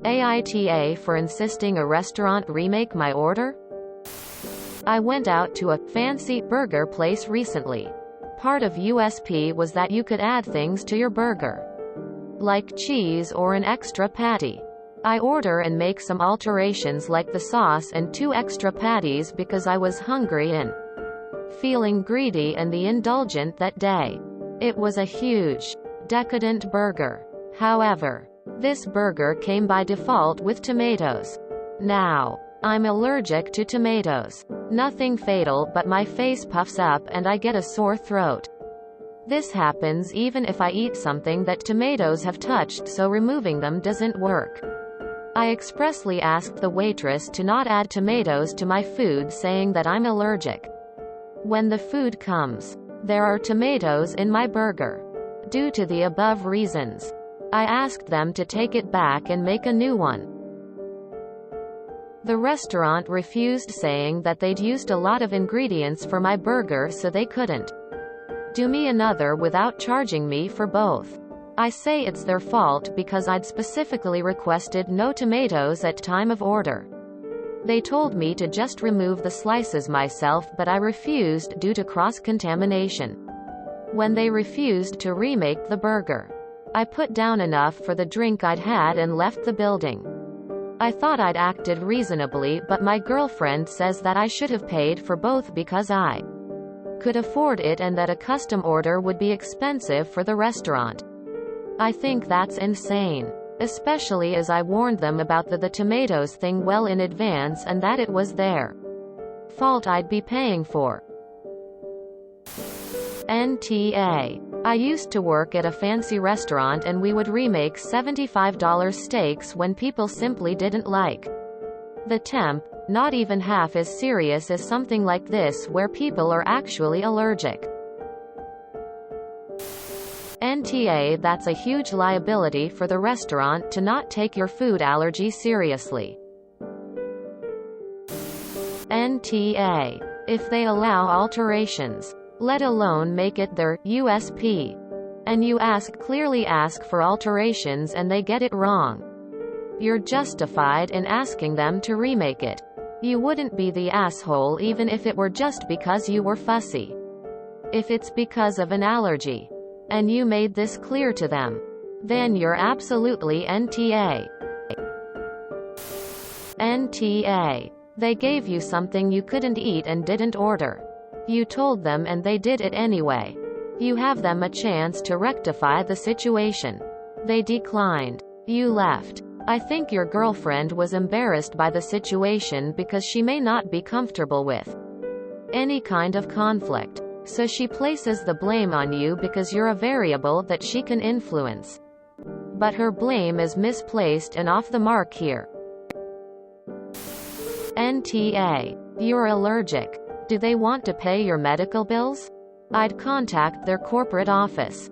AITA for insisting a restaurant remake my order? I went out to a fancy burger place recently. Part of USP was that you could add things to your burger, like cheese or an extra patty. I order and make some alterations like the sauce and 2 extra patties because I was hungry and feeling greedy and the indulgent that day. It was a huge, decadent burger. However, this burger came by default with tomatoes. Now, I'm allergic to tomatoes. Nothing fatal, but my face puffs up and I get a sore throat. This happens even if I eat something that tomatoes have touched, so removing them doesn't work. I expressly asked the waitress to not add tomatoes to my food, saying that I'm allergic. When the food comes, there are tomatoes in my burger. Due to the above reasons, I asked them to take it back and make a new one. The restaurant refused, saying that they'd used a lot of ingredients for my burger so they couldn't do me another without charging me for both. I say it's their fault because I'd specifically requested no tomatoes at time of order. They told me to just remove the slices myself, but I refused due to cross-contamination. When they refused to remake the burger, I put down enough for the drink I'd had and left the building. I thought I'd acted reasonably, but my girlfriend says that I should have paid for both because I could afford it and that a custom order would be expensive for the restaurant. I think that's insane, especially as I warned them about the tomatoes thing well in advance and that it was their fault I'd be paying for. NTA. I used to work at a fancy restaurant and we would remake $75 steaks when people simply didn't like the temp. Not even half as serious as something like this where people are actually allergic. NTA. That's a huge liability for the restaurant to not take your food allergy seriously. NTA. If they allow alterations, let alone make it their USP, and you clearly ask for alterations and they get it wrong, you're justified in asking them to remake it. You wouldn't be the asshole even if it were just because you were fussy. If it's because of an allergy, and you made this clear to them, then you're absolutely NTA. NTA. They gave you something you couldn't eat and didn't order. You told them and they did it anyway. You have them a chance to rectify the situation. They declined. You left. I think your girlfriend was embarrassed by the situation because she may not be comfortable with any kind of conflict. So she places the blame on you because you're a variable that she can influence. But her blame is misplaced and off the mark here. NTA. You're allergic. Do they want to pay your medical bills? I'd contact their corporate office.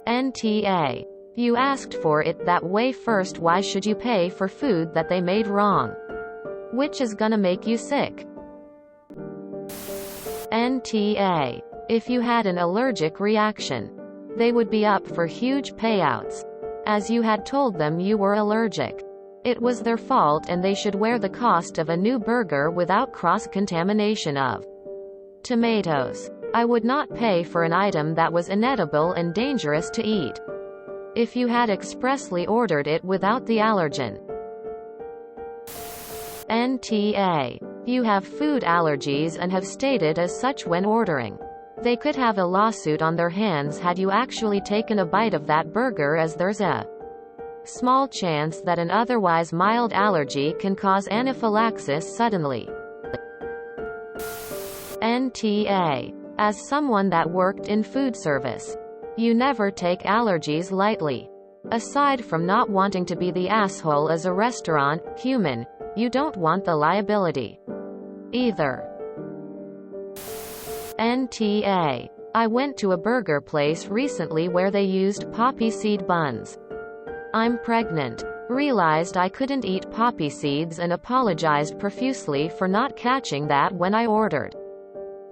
NTA. You asked for it that way first. Why should you pay for food that they made wrong? Which is gonna make you sick. NTA. If you had an allergic reaction, they would be up for huge payouts, as you had told them you were allergic. It was their fault and they should wear the cost of a new burger without cross-contamination of tomatoes. I would not pay for an item that was inedible and dangerous to eat if you had expressly ordered it without the allergen. NTA. You have food allergies and have stated as such when ordering. They could have a lawsuit on their hands had you actually taken a bite of that burger, as there's a small chance that an otherwise mild allergy can cause anaphylaxis suddenly. NTA. As someone that worked in food service, you never take allergies lightly. Aside from not wanting to be the asshole as a restaurant human, you don't want the liability either. NTA. I went to a burger place recently where they used poppy seed buns. I'm pregnant. Realized I couldn't eat poppy seeds and apologized profusely for not catching that when I ordered.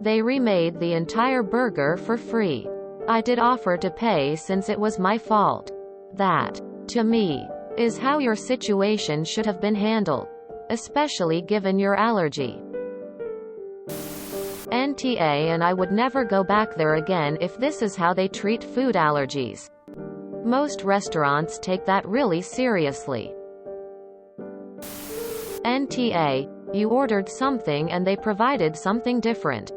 They remade the entire burger for free. I did offer to pay since it was my fault. That to me, is how your situation should have been handled, especially given your allergy. NTA, and I would never go back there again if this is how they treat food allergies. Most restaurants take that really seriously. NTA, you ordered something and they provided something different.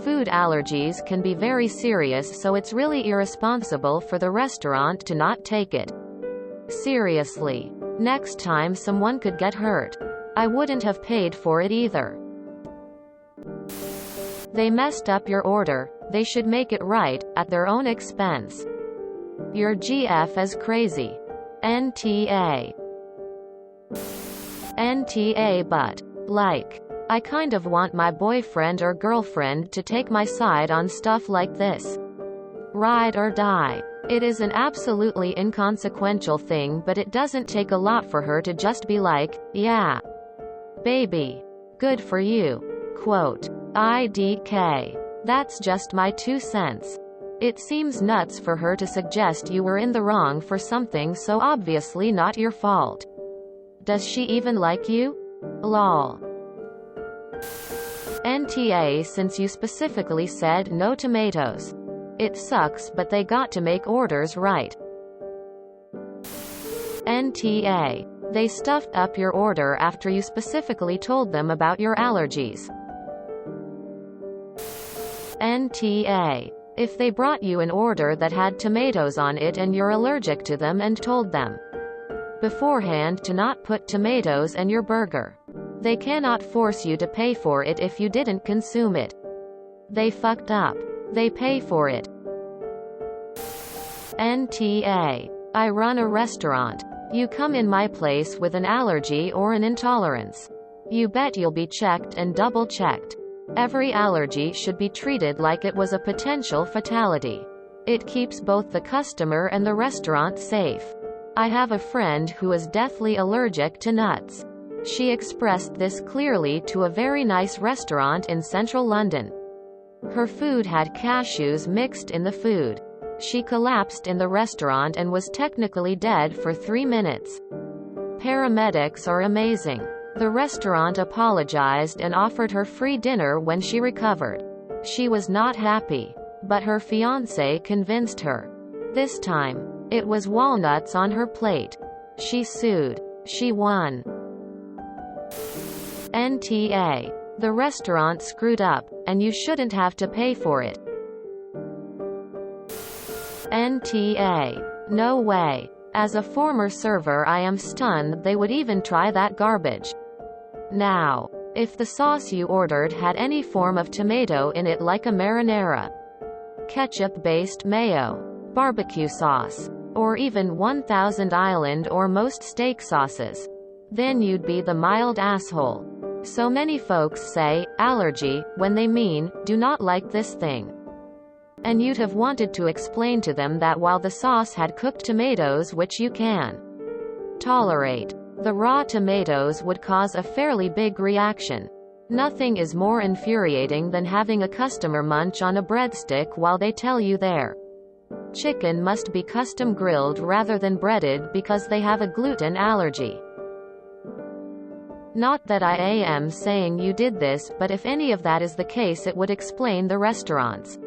Food allergies can be very serious, so it's really irresponsible for the restaurant to not take it seriously. Next time someone could get hurt, I wouldn't have paid for it either. They messed up your order, they should make it right, at their own expense. Your GF is crazy. NTA. NTA, but, like, I kind of want my boyfriend or girlfriend to take my side on stuff like this. Ride or die. It is an absolutely inconsequential thing, but it doesn't take a lot for her to just be like, yeah, baby, good for you. Quote, IDK. That's just my 2 cents. It seems nuts for her to suggest you were in the wrong for something so obviously not your fault. Does she even like you? Lol. NTA, since you specifically said no tomatoes. It sucks, but they got to make orders right. NTA. They stuffed up your order after you specifically told them about your allergies. NTA. If they brought you an order that had tomatoes on it and you're allergic to them and told them beforehand to not put tomatoes in your burger, they cannot force you to pay for it if you didn't consume it. They fucked up. They pay for it. NTA. I run a restaurant. You come in my place with an allergy or an intolerance. You bet you'll be checked and double-checked. Every allergy should be treated like it was a potential fatality. It keeps both the customer and the restaurant safe. I have a friend who is deathly allergic to nuts. She expressed this clearly to a very nice restaurant in central London. Her food had cashews mixed in the food. She collapsed in the restaurant and was technically dead for 3 minutes. Paramedics are amazing. The restaurant apologized and offered her free dinner when she recovered. She was not happy, but her fiancé convinced her. This time, it was walnuts on her plate. She sued. She won. NTA. The restaurant screwed up, and you shouldn't have to pay for it. NTA. No way. As a former server, I am stunned they would even try that garbage. Now, if the sauce you ordered had any form of tomato in it, like a marinara, ketchup-based mayo, barbecue sauce, or even 1000 Island or most steak sauces, then you'd be the mild asshole. So many folks say allergy when they mean do not like this thing. And you'd have wanted to explain to them that while the sauce had cooked tomatoes, which you can tolerate, the raw tomatoes would cause a fairly big reaction. Nothing is more infuriating than having a customer munch on a breadstick while they tell you their chicken must be custom grilled rather than breaded because they have a gluten allergy. Not that I am saying you did this, but if any of that is the case, it would explain the restaurant's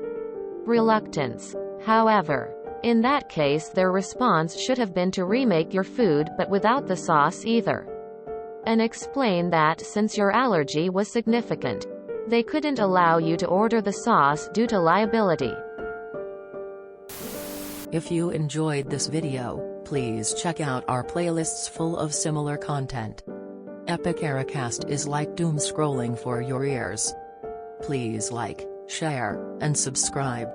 reluctance. However, in that case their response should have been to remake your food but without the sauce either. And explain that since your allergy was significant, they couldn't allow you to order the sauce due to liability. If you enjoyed this video, please check out our playlists full of similar content. Epic Ericast is like doom scrolling for your ears. Please like, share, and subscribe.